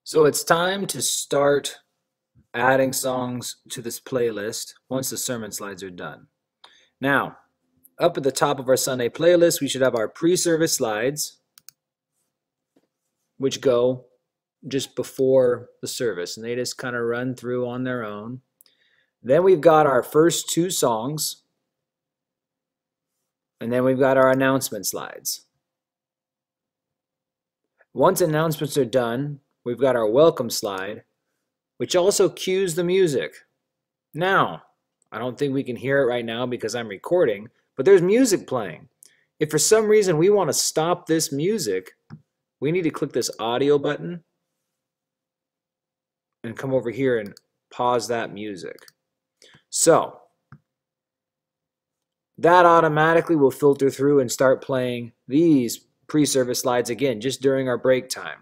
So it's time to start adding songs to this playlist once the sermon slides are done. Now, up at the top of our Sunday playlist, we should have our pre-service slides, which go just before the service, and they just kind of run through on their own. Then we've got our first two songs, and then we've got our announcement slides. Once announcements are done, we've got our welcome slide, which also cues the music. Now, I don't think we can hear it right now because I'm recording, but there's music playing. If for some reason we want to stop this music, we need to click this audio button and come over here and pause that music. So, that automatically will filter through and start playing these pre-service slides again, just during our break time.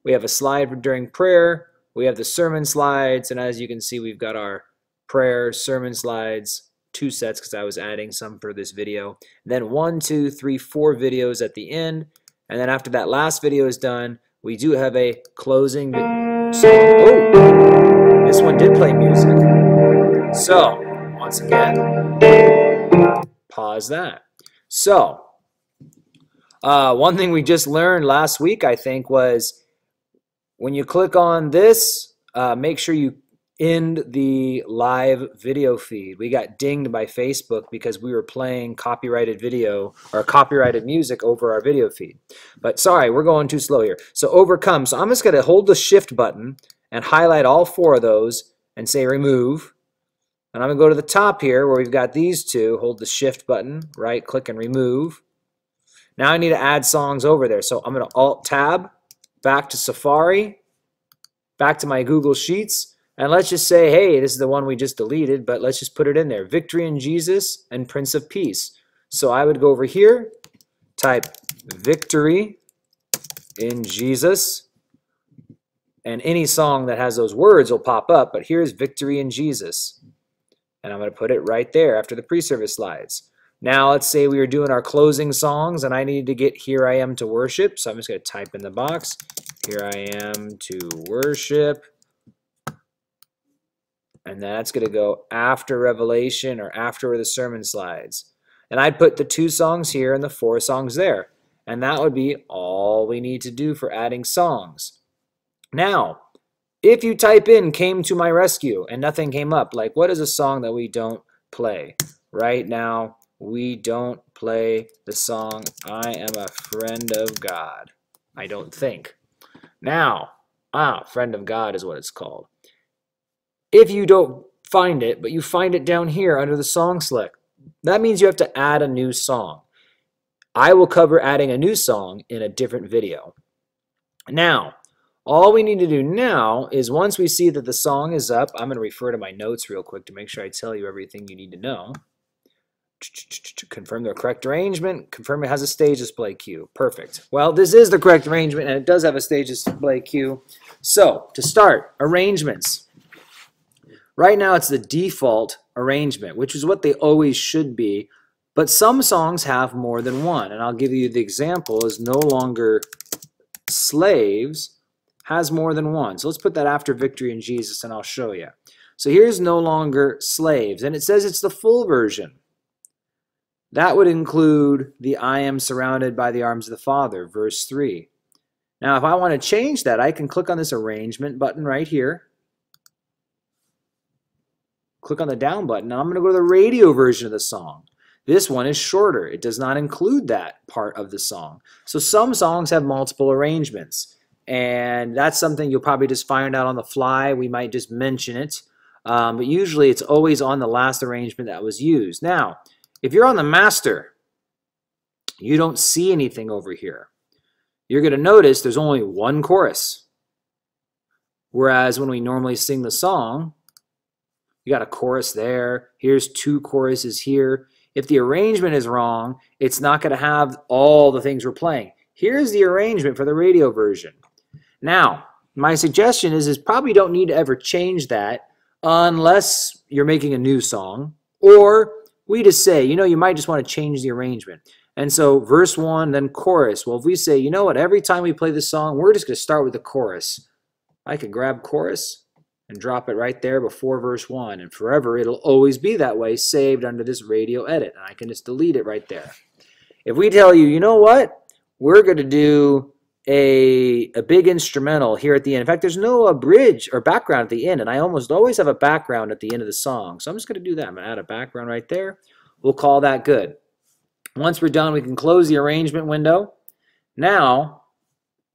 We have a slide during prayer, we have the sermon slides, and as you can see, we've got our prayer, sermon slides, 2 sets because I was adding some for this video. Then 1, 2, 3, 4 videos at the end, and then after that last video is done, we do have a closing song. Oh, this one did play music. So, once again, pause that. So, one thing we just learned last week, I think, was when you click on this, make sure you end the live video feed. We got dinged by Facebook because we were playing copyrighted video or copyrighted music over our video feed. But sorry, we're going too slow here. So overcome. So I'm just going to hold the shift button and highlight all 4 of those and say remove. And I'm going to go to the top here where we've got these 2. Hold the shift button, right click and remove. Now I need to add songs over there. So I'm going to Alt-Tab, back to Safari, back to my Google Sheets, and let's just say, hey, this is the one we just deleted, but let's just put it in there. Victory in Jesus and Prince of Peace. So I would go over here, type Victory in Jesus, and any song that has those words will pop up, but here's Victory in Jesus. And I'm going to put it right there after the pre-service slides. Now let's say we were doing our closing songs and I needed to get Here I Am to Worship. So I'm just going to type in the box, Here I Am to Worship. And that's going to go after Revelation or after the sermon slides. And I'd put the 2 songs here and the 4 songs there. And that would be all we need to do for adding songs. Now, if you type in Came to My Rescue and nothing came up, like what is a song that we don't play? Right now, we don't play the song I Am a Friend of God. I don't think. Now, Friend of God is what it's called. If you don't find it, but you find it down here under the song select, that means you have to add a new song. I will cover adding a new song in a different video. Now, all we need to do now is once we see that the song is up, I'm going to refer to my notes real quick to make sure I tell you everything you need to know. Confirm the correct arrangement. Confirm it has a stage display cue. Perfect. Well, this is the correct arrangement, and it does have a stage display cue. So, to start, arrangements. Right now, it's the default arrangement, which is what they always should be, but some songs have more than one, and I'll give you the example is No Longer Slaves has more than one. So let's put that after Victory in Jesus, and I'll show you. So here's No Longer Slaves, and it says it's the full version. That would include the I am surrounded by the arms of the Father, verse 3. Now, if I want to change that, I can click on this arrangement button right here. Click on the down button. Now I'm going to go to the radio version of the song. This one is shorter. It does not include that part of the song. So some songs have multiple arrangements. And that's something you'll probably just find out on the fly. We might just mention it. But usually it's always on the last arrangement that was used. Now, if you're on the master, you don't see anything over here. You're going to notice there's only one chorus. Whereas when we normally sing the song, you got a chorus there. Here's 2 choruses here. If the arrangement is wrong, it's not going to have all the things we're playing. Here's the arrangement for the radio version. Now, my suggestion is probably don't need to ever change that unless you're making a new song, or we just say, you know, you might just want to change the arrangement. And so verse 1, then chorus. Well, if we say, you know what, every time we play this song, we're just going to start with the chorus. I could grab chorus and drop it right there before verse 1, and forever it'll always be that way, saved under this radio edit, and I can just delete it right there. If we tell you, you know what, we're going to do a big instrumental here at the end. In fact, there's no bridge or background at the end, and I almost always have a background at the end of the song. So I'm just going to do that. I'm going to add a background right there. We'll call that good. Once we're done, we can close the arrangement window. Now,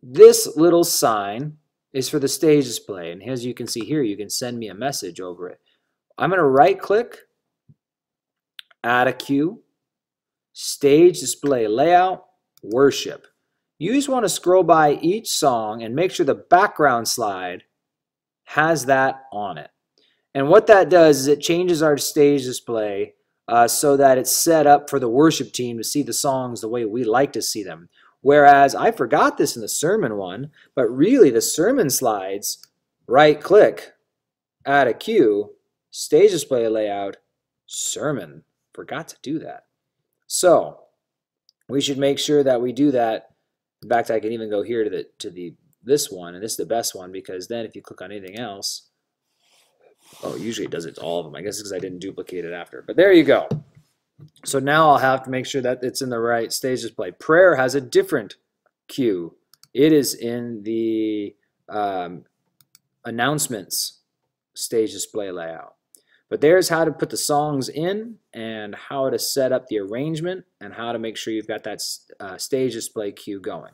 this little sign is for the stage display, and as you can see here, you can send me a message over it. I'm going to right-click, add a cue, stage display layout, worship. You just want to scroll by each song and make sure the background slide has that on it. And what that does is it changes our stage display so that it's set up for the worship team to see the songs the way we like to see them. Whereas I forgot this in the sermon one, but really the sermon slides, right-click, add a cue, stage display layout, sermon. Forgot to do that. So we should make sure that we do that. In fact, I can even go here to this one, and this is the best one, because then if you click on anything else, oh, usually it does it to all of them. I guess it's because I didn't duplicate it after. But there you go. So now I'll have to make sure that it's in the right stage display. Prayer has a different cue. It is in the announcements stage display layout. But there's how to put the songs in and how to set up the arrangement and how to make sure you've got that stage display cue going.